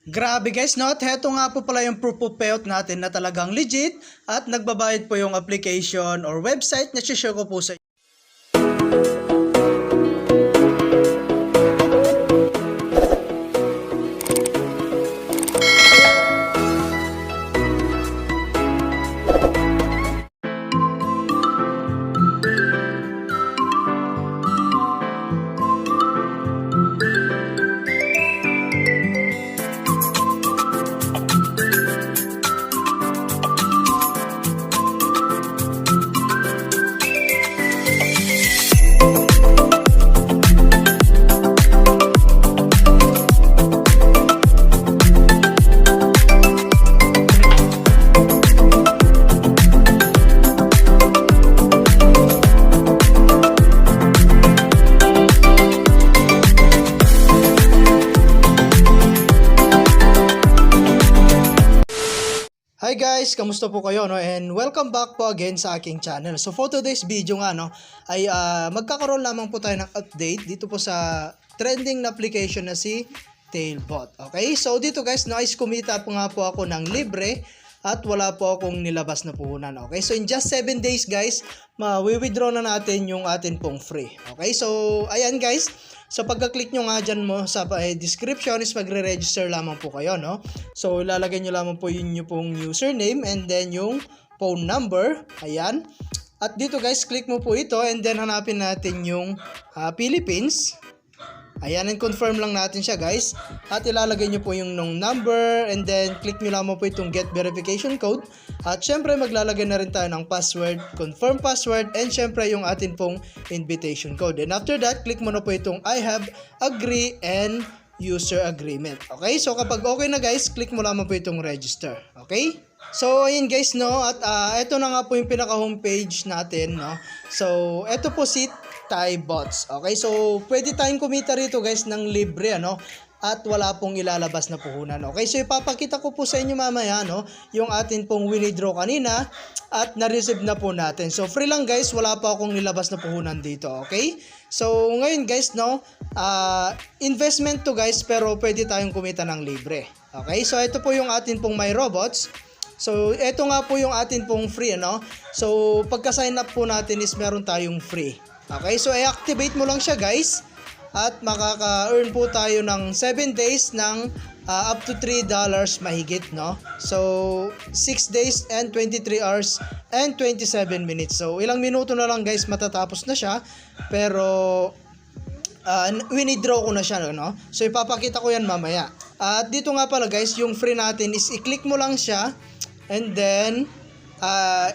Grabe guys, no? At heto nga po pala yung proof of payout natin na talagang legit at nagbabayad po yung application or website na share ko po sa inyo. Hi guys, kamusta po kayo, no? And welcome back po again sa aking channel. So for today's video nga, no, ay magkakaroon lamang po tayo ng update dito po sa trending na application na si Tailbot. Okay, so dito guys, nice kumita po nga po ako ng libre at wala po akong nilabas na puhunan. Okay, so in just 7 days guys, ma-withdraw na natin yung atin pong free. Okay, so ayan guys, so pagka-click nyo nga dyan mo sa description is magre-register lamang po kayo, no? So ilalagay nyo lamang po yun yung pong username and then yung phone number. Ayan. At dito guys, click mo po ito and then hanapin natin yung Philippines. Ayan, and confirm lang natin siya guys. At ilalagay nyo po yung number and then click nyo lamang po itong get verification code. At syempre maglalagay na rin tayo ng password, confirm password, and syempre yung atin pong invitation code. And after that, click mo na po itong I have, agree, and user agreement. Okay, so kapag okay na guys, click mo lamang po itong register. Okay? So ayun guys, no, at ito na nga po yung pinaka homepage natin, no. So ito po si Tailbots. Okay, so pwede tayong kumita rito guys ng libre, ano, at wala pong ilalabas na puhunan. Okay, so ipapakita ko po sa inyo mamaya, no, yung atin pong withdraw kanina at na-receive na po natin. So free lang guys, wala pa akong nilabas na puhunan dito. Okay, so ngayon guys, no, investment to guys, pero pwede tayong kumita ng libre. Okay, so ito po yung atin pong My Robots. So ito nga po yung atin pong free, ano. So pagka-sign up po natin is meron tayong free. Okay, so i-activate mo lang siya guys at makaka-earn po tayo ng 7 days ng up to $3 mahigit, no? So 6 days and 23 hours and 27 minutes. So ilang minuto na lang guys matatapos na siya, pero winidraw ko na siya, no? So ipapakita ko yan mamaya. At dito nga pala guys, yung free natin is i-click mo lang siya and then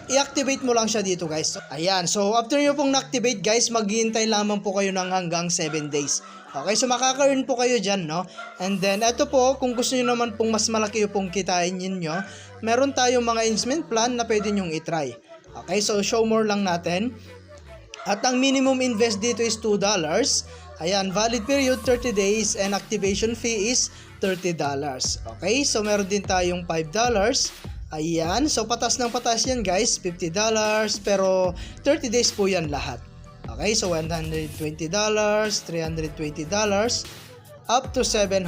i-activate mo lang siya dito guys. Ayan, so after nyo pong na-activate guys, maghihintay lamang po kayo ng hanggang 7 days. Okay, so makaka-earn po kayo dyan, no? And then ito po, kung gusto nyo naman pong mas malaki yung pong kitain ninyo, meron tayong mga investment plan na pwede nyong itry. Okay, so show more lang natin. At ang minimum invest dito is $2. Ayan, valid period 30 days and activation fee is $30. Okay, so meron din tayong $5. Ayan, so patas ng patas yan guys, $50, pero 30 days po yan lahat. Okay, so $120, $320, up to $700.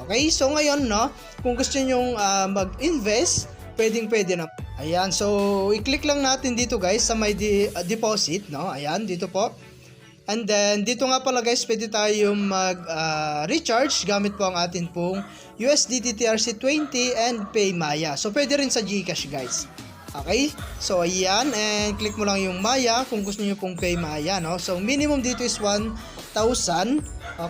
Okay, so ngayon, no, kung gusto nyong mag-invest, pwede na. Ayan, so i-click lang natin dito guys sa may deposit, no, ayan, dito po. And then, dito nga pala guys, pwede tayong mag-recharge gamit po ang atin pong USDT TRC20 and PayMaya. So, pwede rin sa GCash guys. Okay? So, ayan. And click mo lang yung Maya kung gusto nyo pong PayMaya, no? So, minimum dito is 1,000.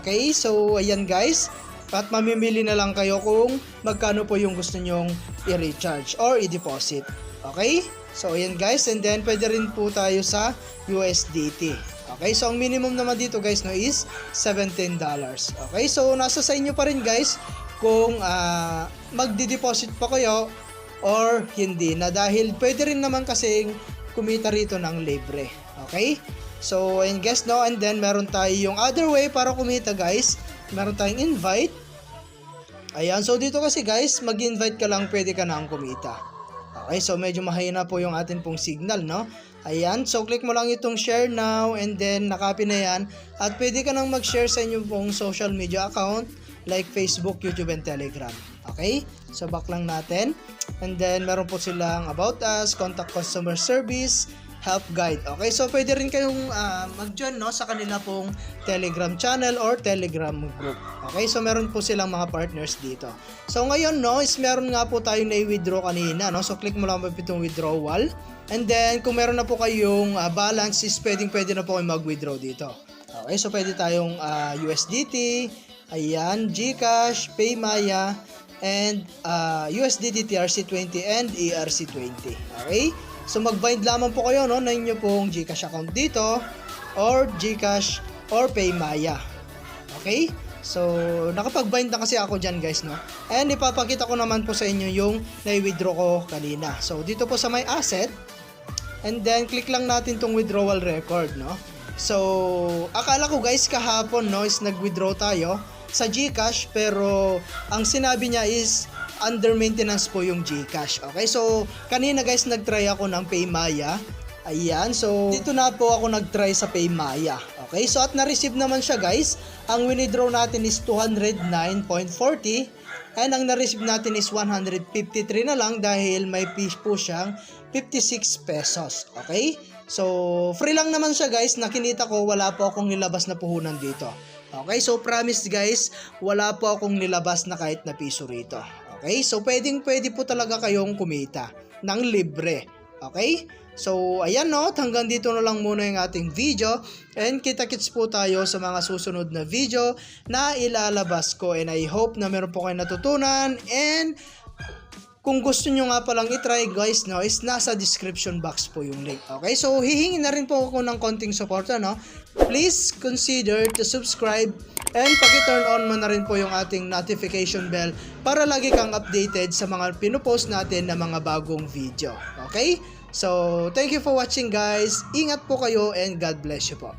Okay? So, ayan guys. At mamimili na lang kayo kung magkano po yung gusto nyong i-recharge or i-deposit. Okay? So, ayan guys. And then, pwede rin po tayo sa USDT. Okay, so ang minimum naman dito guys, no, is $17. Okay, so nasa sa inyo pa rin guys kung magdi-deposit pa kayo or hindi na, dahil pwede rin naman kasing kumita rito ng libre. Okay, so and guys, no, and then meron tayo yung other way para kumita guys, meron tayong invite. Ayan, so dito kasi guys, mag-invite ka lang, pwede ka nang kumita. Okay, so medyo mahina po yung atin pong signal, no? Ayan, so click mo lang itong share now and then nakapin na yan. At pwede ka nang mag-share sa inyong pong social media account like Facebook, YouTube, and Telegram. Okay? So back lang natin. And then meron po silang about us, contact customer service, help guide. Okay, so pwede rin kayong mag-join no, sa kanila pong Telegram channel or Telegram group. Okay, so meron po silang mga partners dito. So ngayon no, is meron nga po tayong na-withdraw kanina no. So click mo lang po itong withdrawal. And then kung meron na po kayong balance is pwede na po kayo mag-withdraw dito. Okay, so pwede tayong USDT, ayan, GCash, PayMaya, and USDT TRC20 and ERC20. Okay? So mag-bind lamang po kayo no, na inyo pong GCash account dito or GCash or PayMaya. Okay? So nakapag-bind na kasi ako dyan guys no. And ipapakita ko naman po sa inyo yung na-withdraw ko kanina. So dito po sa my asset, and then click lang natin tong withdrawal record no. So akala ko guys kahapon no is nag-withdraw tayo sa GCash, pero ang sinabi niya is under maintenance po yung GCash. Okay, so kanina guys nagtry ako ng PayMaya. Ayan, so dito na po ako nagtry sa PayMaya. Okay, so at na-receive naman siya guys. Ang withdraw natin is 209.40 and ang na-receive natin is 153 na lang dahil may fee po siyang 56 pesos. Okay, so free lang naman siya guys. Nakinita ko, wala po akong nilabas na puhunan dito. Okay, so promise guys, wala po akong nilabas na kahit na piso rito. Okay, so pwede po talaga kayong kumita ng libre. Okay, so ayan no, hanggang dito na lang muna yung ating video. And kita-kits po tayo sa mga susunod na video na ilalabas ko. And I hope na meron po kayo natutunan. And kung gusto nyo nga palang itry guys no, is nasa description box po yung link. Okay, so hihingi na rin po ako ng konting support no. Please consider to subscribe and paki-turn on mo na rin po yung ating notification bell para lagi kang updated sa mga pinupost natin na mga bagong video. Okay, so thank you for watching guys. Ingat po kayo and God bless you po.